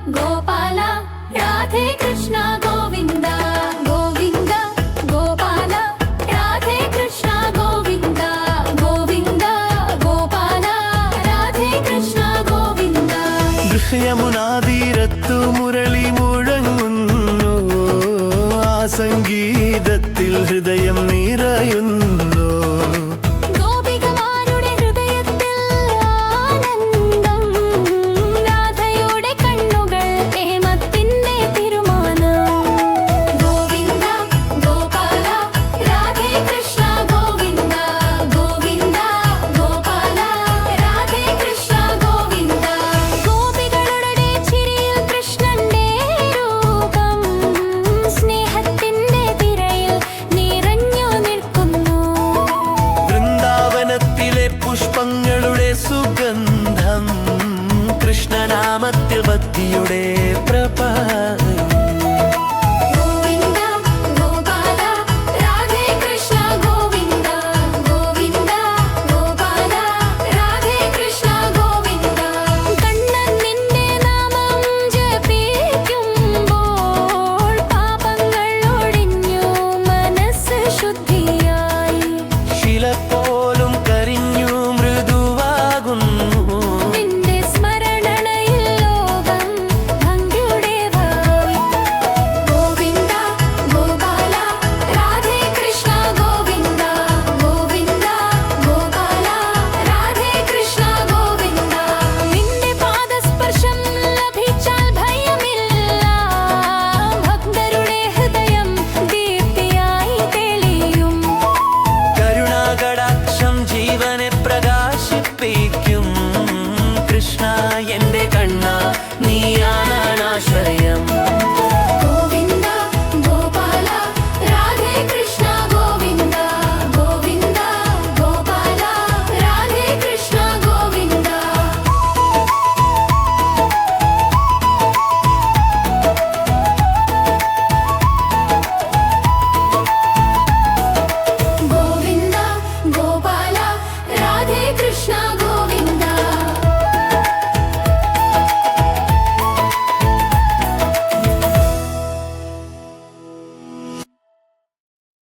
ഗോപാല രാധേ കൃഷ്ണ ഗോവിന്ദ ഗോവിന്ദ ഗോപാല രാധേ കൃഷ്ണ ഗോവിന്ദ ഗോവിന്ദ ഗോപാല രാധേ കൃഷ്ണ ഗോവിന്ദ. യമുനാതീരത്തു മുരളി മുഴങ്ങുന്നു, ആ സംഗീതത്തിൽ ഹൃദയം നിറയുന്നു. പുഷ്പങ്ങളുടെ സുഗന്ധം, കൃഷ്ണനാമത്തിൽ ഭക്തിയുടെ പ്രഭ. പ്രകാശിപ്പിക്കും കൃഷ്ണ എന്റെ കണ്ണ നീയാ.